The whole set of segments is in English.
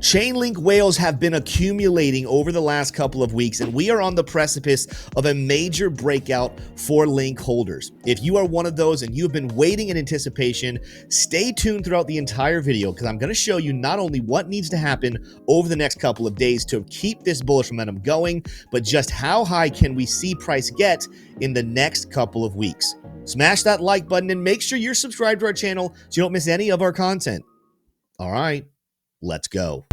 Chainlink whales have been accumulating over the last couple of weeks, and we are on the precipice of a major breakout for Link holders. If you are one of those and you have been waiting in anticipation, stay tuned throughout the entire video because I'm going to show you not only what needs to happen over the next couple of days to keep this bullish momentum going, but just how high can we see price get in the next couple of weeks. Smash that like button and make sure you're subscribed to our channel so you don't miss any of our content. All right, let's go.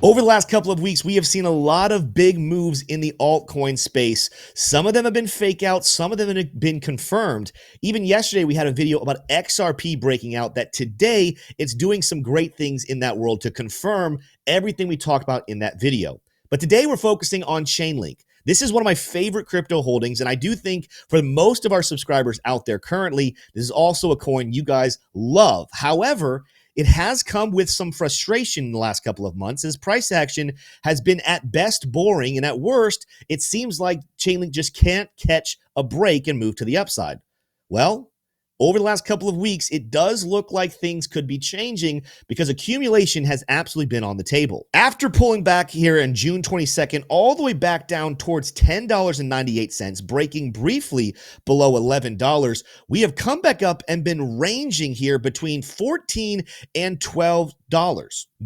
Over the last couple of weeks, we have seen a lot of big moves in the altcoin space. Some of them have been fake outs, some of them have been confirmed. Even yesterday, we had a video about XRP breaking out that today it's doing some great things in that world to confirm everything we talked about in that video. But today we're focusing on Chainlink. This is one of my favorite crypto holdings, and I do think for most of our subscribers out there currently, this is also a coin you guys love. However, it has come with some frustration in the last couple of months as price action has been at best boring, and at worst, it seems like Chainlink just can't catch a break and move to the upside. Well, over the last couple of weeks, it does look like things could be changing because accumulation has absolutely been on the table. After pulling back here in June 22nd, all the way back down towards $10.98, breaking briefly below $11, we have come back up and been ranging here between $14 and $12.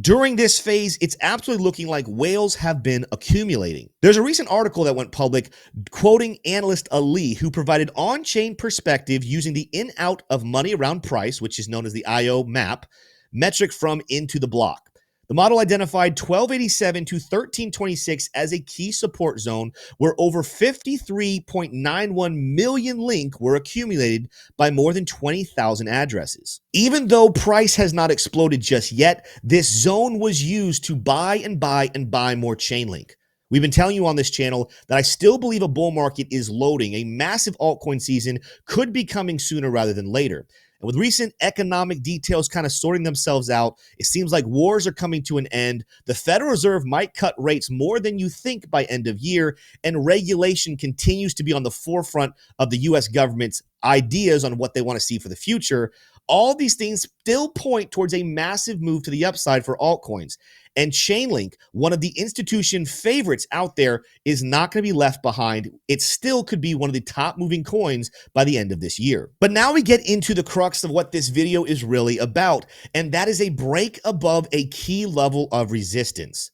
During this phase, it's absolutely looking like whales have been accumulating. There's a recent article that went public quoting analyst Ali, who provided on-chain perspective using the in-out of money around price, which is known as the IO map, metric from into the block. The model identified 1287 to 1326 as a key support zone where over 53.91 million Link were accumulated by more than 20,000 addresses. Even though price has not exploded just yet, this zone was used to buy and buy and buy more Chainlink. We've been telling you on this channel that I still believe a bull market is loading. A massive altcoin season could be coming sooner rather than later. And with recent economic details kind of sorting themselves out, it seems like wars are coming to an end. The Federal Reserve might cut rates more than you think by end of year, and regulation continues to be on the forefront of the U.S. government's ideas on what they want to see for the future. All these things still point towards a massive move to the upside for altcoins. And Chainlink, one of the institution favorites out there, is not going to be left behind. It still could be one of the top moving coins by the end of this year. But now we get into the crux of what this video is really about, and that is a break above a key level of resistance.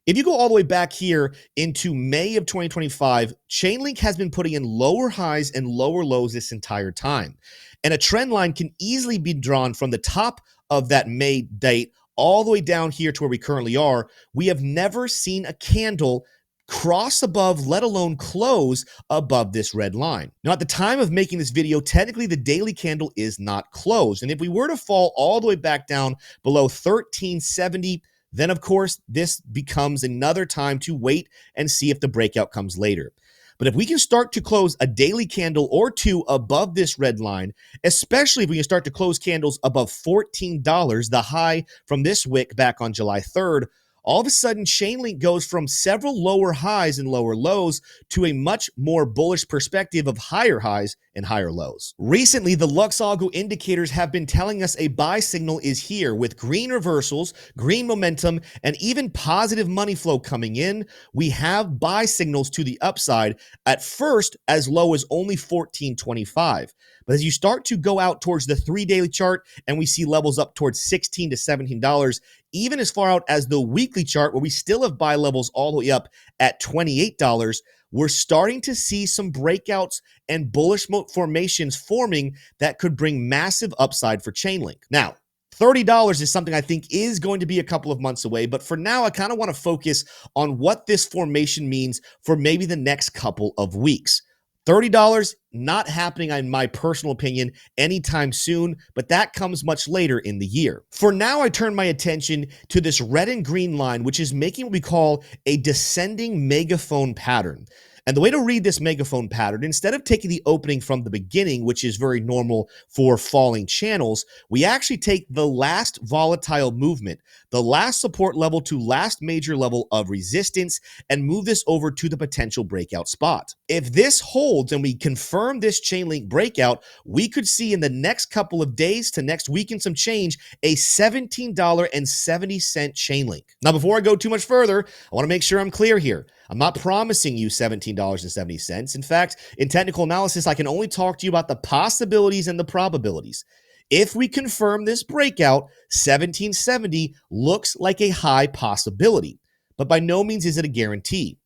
If you go all the way back here into May of 2025, Chainlink has been putting in lower highs and lower lows this entire time. And a trend line can easily be drawn from the top of that May date all the way down here to where we currently are. We have never seen a candle cross above, let alone close above this red line. Now, at the time of making this video, technically the daily candle is not closed. And if we were to fall all the way back down below 1370, then of course, this becomes another time to wait and see if the breakout comes later. But if we can start to close a daily candle or two above this red line, especially if we can start to close candles above $14, the high from this wick back on July 3rd, all of a sudden Chainlink goes from several lower highs and lower lows to a much more bullish perspective of higher highs and higher lows. Recently, the Lux Algo indicators have been telling us a buy signal is here with green reversals, green momentum, and even positive money flow coming in. We have buy signals to the upside at first as low as only $14.25. But as you start to go out towards the 3 daily chart and we see levels up towards $16 to $17, even as far out as the weekly chart where we still have buy levels all the way up at $28, we're starting to see some breakouts and bullish formations forming that could bring massive upside for Chainlink. Now, $30 is something I think is going to be a couple of months away, but for now, I kind of want to focus on what this formation means for maybe the next couple of weeks. $30 not happening, in my personal opinion, anytime soon, but that comes much later in the year. For now, I turn my attention to this red and green line, which is making what we call a descending megaphone pattern. And the way to read this megaphone pattern, instead of taking the opening from the beginning, which is very normal for falling channels, we actually take the last volatile movement, the last support level to last major level of resistance, and move this over to the potential breakout spot. If this holds and we confirm this Chainlink breakout, we could see in the next couple of days to next week and some change a $17.70 Chainlink. Now, before I go too much further, I want to make sure I'm clear here. I'm not promising you $17.70. In fact, in technical analysis, I can only talk to you about the possibilities and the probabilities. If we confirm this breakout, 1770 looks like a high possibility, but by no means is it a guarantee.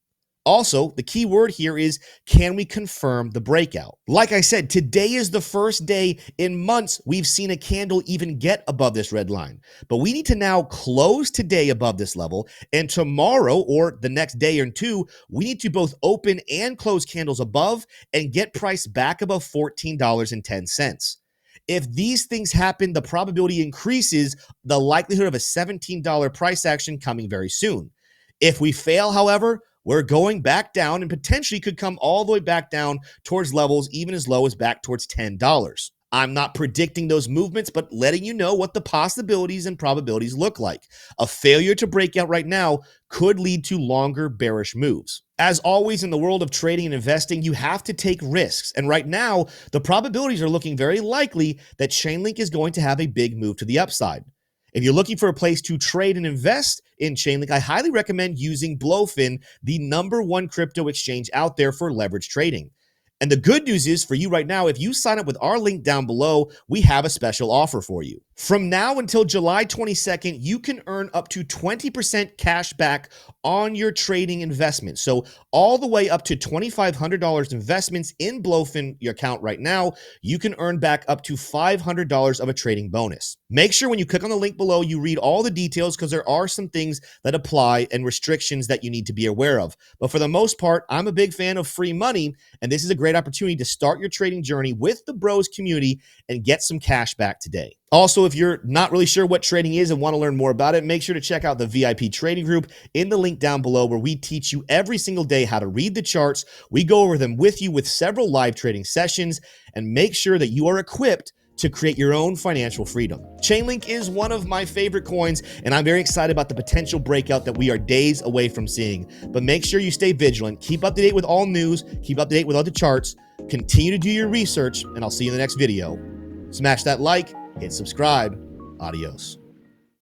Also, the key word here is, can we confirm the breakout? Like I said, today is the first day in months we've seen a candle even get above this red line. But we need to now close today above this level, and tomorrow or the next day or two, we need to both open and close candles above and get price back above $14.10. If these things happen, the probability increases the likelihood of a $17 price action coming very soon. If we fail, however, we're going back down and potentially could come all the way back down towards levels even as low as back towards $10. I'm not predicting those movements, but letting you know what the possibilities and probabilities look like. A failure to break out right now could lead to longer bearish moves. As always in the world of trading and investing, you have to take risks. And right now, the probabilities are looking very likely that Chainlink is going to have a big move to the upside. If you're looking for a place to trade and invest in Chainlink, I highly recommend using BloFin, the #1 crypto exchange out there for leverage trading. And the good news is for you right now, if you sign up with our link down below, we have a special offer for you. From now until July 22nd, you can earn up to 20% cash back on your trading investment. So all the way up to $2,500 investments in BloFin, your account right now, you can earn back up to $500 of a trading bonus. Make sure when you click on the link below, you read all the details because there are some things that apply and restrictions that you need to be aware of. But for the most part, I'm a big fan of free money, and this is a great opportunity to start your trading journey with the Bros community and get some cash back today. Also, if you're not really sure what trading is and want to learn more about it, make sure to check out the VIP trading group in the link down below, where we teach you every single day how to read the charts. We go over them with you with several live trading sessions and make sure that you are equipped to create your own financial freedom. Chainlink is one of my favorite coins, and I'm very excited about the potential breakout that we are days away from seeing. But make sure you stay vigilant, keep up to date with all news, keep up to date with other charts, continue to do your research, and I'll see you in the next video. Smash that like, hit subscribe. Adios.